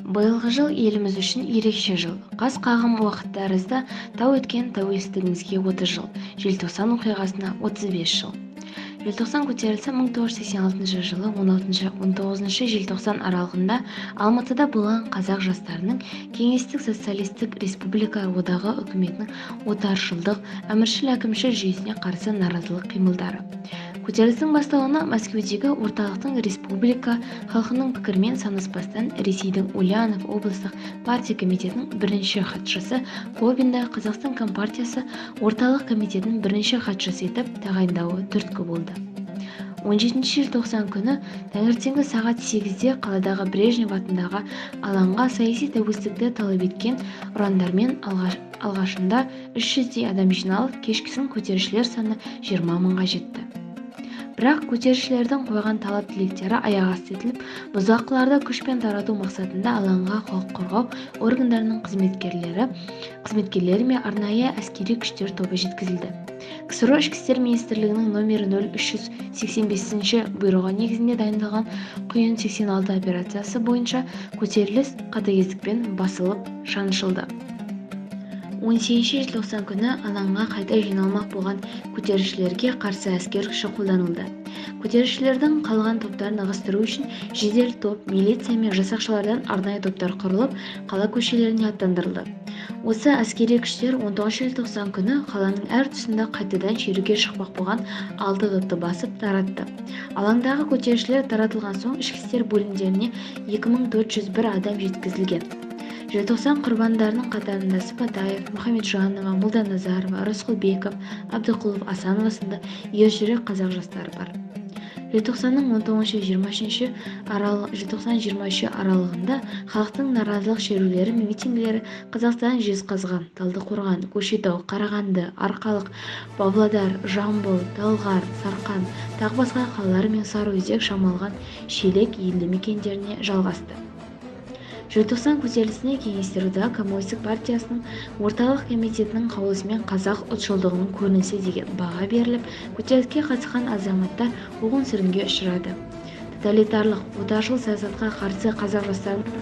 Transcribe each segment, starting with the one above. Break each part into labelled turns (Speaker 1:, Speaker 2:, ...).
Speaker 1: Биылғы жыл еліміз үшін ерекше жыл. Қас қағым уақыт тәрізді тау өткен тәуелсіздігімізге 30 жыл, желтоқсан оқиғасына 35 жыл. Желтоқсан көтерілісі 1986 жылы 16-19 желтоқсан аралығында Алматыда болған қазақ жастарының кеңестік социалистік республика одағы үкіметінің отаршылдық, әміршіл әкімшіл жүйесіне қарсы наразылық қимылдары. Көтерілістің басталуына Мәскеудегі орталықтың республика халқының пікірмен санаспастан Ресейдің Ульянов облыстық партия комитетінің бірінші хатшысы Кобинді Қазақстан Компартиясы орталық комитетінің бірінші хатшысы етіп тағайындауы түрткі болды. 17 желтоқсан күні таңертеңгі сағат 8-де қаладағы Брежнев атындағы алаңға саяси тәуелсіздікті талап еткен ұрандармен алғашында 300-дей адам жиналып, кешкісін көтерілісшілер саны 20 мыңға жетті. Бірақ көтерілісшілердің қойған талап-тілектері аяқ асты етіліп, бұзақыларды күшпен тарату мақсатында алаңға құқық қорғау органдарының қызметкерлері мен арнайы әскери күштер тобы жеткізілді. КСРО Ішкі істер министрлігінің номері 0385 бұйрығы негізінде дайындалған құйын 86 операциясы бойынша көтеріліс қатыгездікпен басылып шаншылды. 18 желтоқсан күні алаңға қайта жиналмақ болған көтерілісшілерге қарсы әскер күші қолданылды. Көтерілісшілердің қалған топтарын ығыстыру үшін жедел топ, милиция мен жасақшылардан арнайы топтар құрылып, қала көшелеріне аттандырылды. Осы әскери күштер 19 желтоқсан күні қаланың әр тұсында қайтадан шеруге шықпақ болған 6 топты басып таратты. Алаңдағы көтерілісшілер таратылған соң ішкі істер бөлімдеріне 2401 адам жеткізілген. Желтоқсан құрбандарының қатарында Сыпатаев, Мұхамеджанова, Молданазарова, Рысқұлбеков, Абдықұлов, Асанова сынды ержүрек қазақ жастары бар. Желтоқсанның 19-20 аралығында халықтың наразылық шерулері мен митингілері Қазақстан Жезқазған, Талдықорған, Көкшетау, Қарағанды, Арқалық, Павлодар, Жамбыл, Талғар, Сарқан, тағы басқа қалалар мен Сарыөзек, Шамалған, Шелек елді мекендеріне жалғасты. Желтоқсан көтерілісіне Кеңестер одағы Коммунистік партиясының орталық комитетінің қаулысымен қазақ ұлтшылдығының көрінісі деген баға беріліп, көтеріліске қатысқан азаматтар қуғын-сүргінге ұшырады. Тоталитарлық, отаршыл саясатқа қарсы қазақ жастарының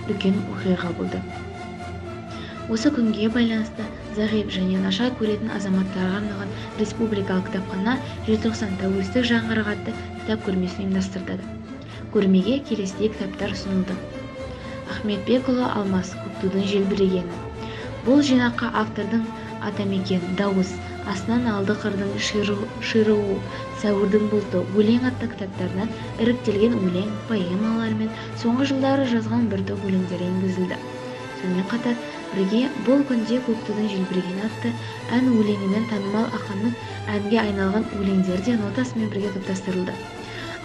Speaker 1: үлкен оқиға болды. Осы күнге байланысты зағип және нашар көретін азаматтарға арналған республикалық кітапхана желтоқсан тәуелсіздік жаңғырығы атты кітап көрмесін ұйымдастырды. Көрмеге келесідей кітаптар ұсынылды. Ахметбекұлы Алмас, Көктудың желбірегені. Бұл жинаққа автордың Атамекен, Дауыс, Астынан алды қырдың шируы, Сәуірдің бұлты, өлең атты кітаптарынан іріктелген өлең, поэмалар мен соңғы жылдары жазған бір топ өлеңдер енгізілді. Сонымен қатар бірге бұл күнде Көктудың желбірегені атты ән өлеңінен танымал ақынның әнге айналған өлеңдері де нотасымен бірге топтастырылды.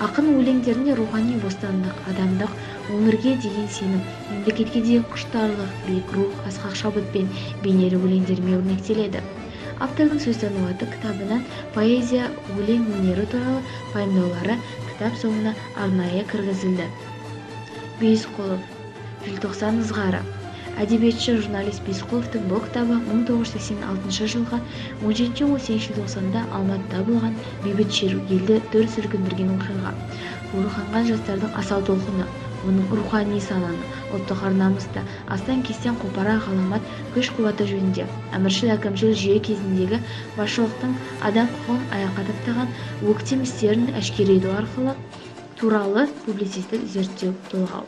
Speaker 1: Ақын өлеңдерінде рухани бостандық, адамдық, өмірге деген сенім, мемлекетке деген құштарлық, биік рух, асқақ шабытпен бейнелі өлеңдермен өрнектеледі. Автордың сөзтануаты кітабынан поэзия, өлең өнері туралы пайымдаулары кітап соңына арнайы кіргізілді. Бейсқұлов, желтоқсан ызғары. Әдебиетші журналист Бейсқұловтың бұл кітабы 1986 жылғы 17-18 желтоқсанда Алматыда болған бейбіт шеру, елді дүр сілкіндірген оқиға. Руханған жастардың асау толқыны, оның рухани сананы, ұлттық ар-намысты астан-кестен қопара ғаламат күш-қуаты жөнінде, әміршіл әкімшіл жүйе кезіндегі басшылықтың адам құқығын аяққа таптаған өктем істерін әшкерелеу арқылы туралы публицистік зерттеу толғау.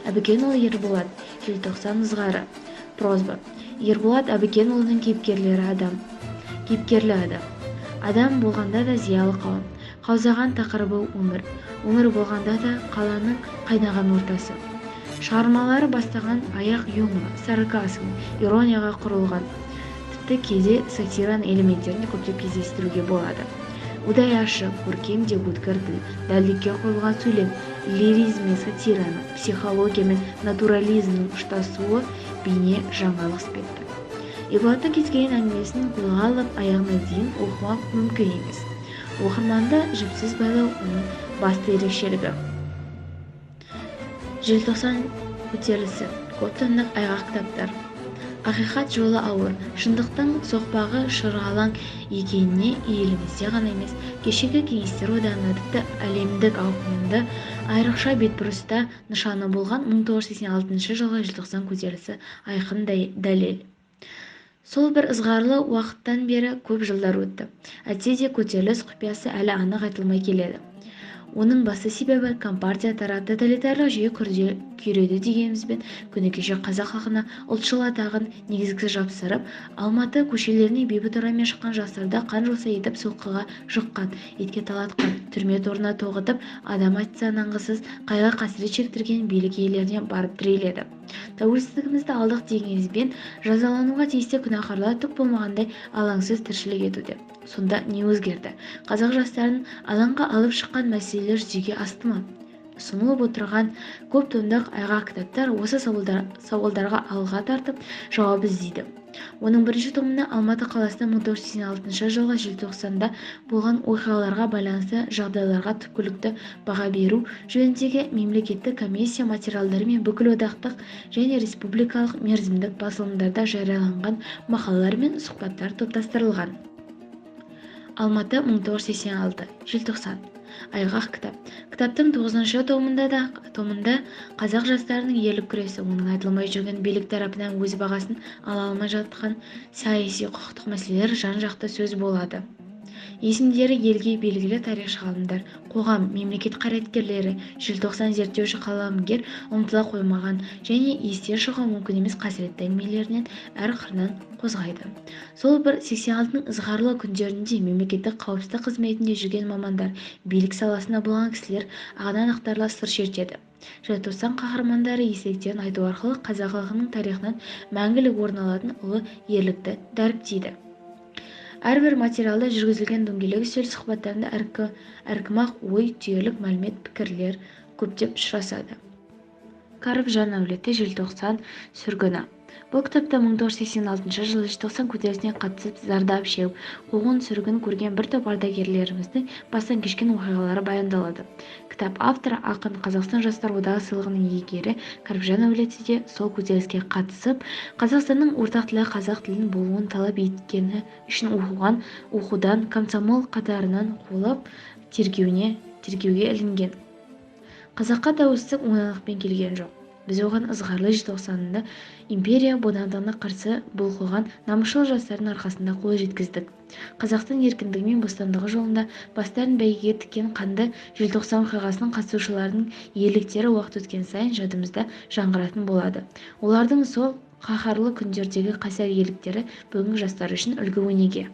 Speaker 1: Әбікенұлы Ерболат, желтоқсан ызғары. Проза. Ерболат Әбікенұлының кейіпкерлі адам. Адам болғанда да зиялы қауым. Қаузаған тақырыбы өмір. Өмір болғанда да қаланың қайнаған ортасы. Шығармалары бастаған аяқ юмор, сарказм, иронияға құрылған. Тіпті кейде сатираның элементтерін көптеп кездестіруге болады. Удай ашық, көркем де өткір тіл, дәлдікке қойылған сөйлем, лиризм мен сатираның, психология мен натурализмнің ұштасуы бейне жаңалық іспетті. Ерболаттың кез келген әңгімесін қолға алып, аяғына дейін оқымақ мүмкін емес. Оқырманды жіпсіз байлау оның басты ерекшелігі. Желтоқсан көтерілісі, көп томдық айғақ кітаптар. Ақиқат жолы ауыр, шындықтың соқпағы шырғалаң екеніне елімізде ғана емес, кешегі кеңестер одағында тіпті әлемдік ауқымды айрықша бетбұрыста нышаны болған 1986 жылғы желтоқсан көтерілісі айқын дәлел. Сол бір ызғарлы уақыттан бері көп жылдар өтті. Әйтсе де көтеріліс құпиясы әлі анық айтылмай келеді. Оның басты себебі компартия тарапы тоталитарлық жүйе күйреді дегенімізбен, күні кеше қазақ халқына ұлтшыл атағын негізгісіз жапсырып, Алматы көшелеріне бейбіт ұранмен шыққан жастарды қан-жоса етіп соққыға жыққан, етке талатқан, түрме торына тоғытып, адам айтса нанғысыз қайғы-қасірет шектірген билік иелеріне барып тіреледі. Тәуелсіздігімізді алдық дегенімізбен, жазалануға тиісті күнәһарлар түк болмағандай алаңсыз тіршілік етуде. Сонда не өзгерді? Қазақ жастарын алаңға алып шыққан мәселелер жүзеге асты ма? Ұсынылып отырған көп томдық айғақ кітаптар осы сауалдарға алға тартып жауап іздейді. Оның бірінші томында Алматы қаласында 1986 жылғы желтоқсанда болған оқиғаларға байланысты жағдайларға түпкілікті баға беру жөніндегі мемлекеттік комиссия материалдары мен бүкілодақтық және республикалық мерзімдік басылымдарда жарияланған мақалалар мен сұхбаттар топтастырылған. Алматы 1986 желтоқсан. Айғақ кітап. Кітаптың 9-шы томында қазақ жастарының ерлік күресі, оның айтылмай жүрген билік тарапынан өз бағасын ала алмай жатқан саяси құқықтық мәселелер жан-жақты сөз болады. Есімдері елге белгілі тарихшы ғалымдар, қоғам, мемлекет қайраткерлері, желтоқсан зерттеуші қаламгер ұмытыла қоймаған және есте шығуы мүмкін емес қасіретті әңгімелерінен әр қырынан қозғайды. Сол бір 86-ның ызғарлы күндерінде мемлекеттік қауіпсіздік қызметінде жүрген мамандар, билік саласында болған кісілер ағынан ақтарыла сыр шертеді. Желтоқсан қаһармандары естеліктерін айту арқылы қазақ халқының тарихынан мәңгілік орын алатын ұлы ерлікті дәріптейді. Әрбір материалда жүргізілген дөңгелек үстел сұхбаттарында әркім-ақ ой түйерлік мәлімет пікірлер көптеп ұшырасады. Кәріпжан әулеті желтоқсан сүргіні. Бұл кітапта 1986 жылы желтоқсан көтерілісіне қатысып зардап шегіп, қуғын-сүргін көрген бір топ ардагерлеріміздің бастан кешкен оқиғалары баяндалады. Кітап авторы ақын Қазақстан Жастар одағы сыйлығының иегері Кәріпжан әулеті де сол көтеріліске қатысып, Қазақстанның ортақ тілі қазақ тілін болуын талап еткені үшін оқудан комсомол қатарынан қуылып, тергеуге ілінген. Қазаққа тәуелсіздік оңайлықпен келген жоқ. Біз оған ызғарлы желтоқсанында империя бодандығына қарсы бұлқыған намысшыл жастардың арқасында қол жеткіздік. Қазақтың еркіндігі мен бостандығы жолында бастарын бәйгеге тіккен қанды желтоқсан оқиғасының қатысушыларының ерліктері уақыт өткен сайын жадымызда жаңғыратын болады. Олардың сол қаһарлы күндердегі қайсар ерліктері бүгінгі жастар үшін үлгі-өнеге.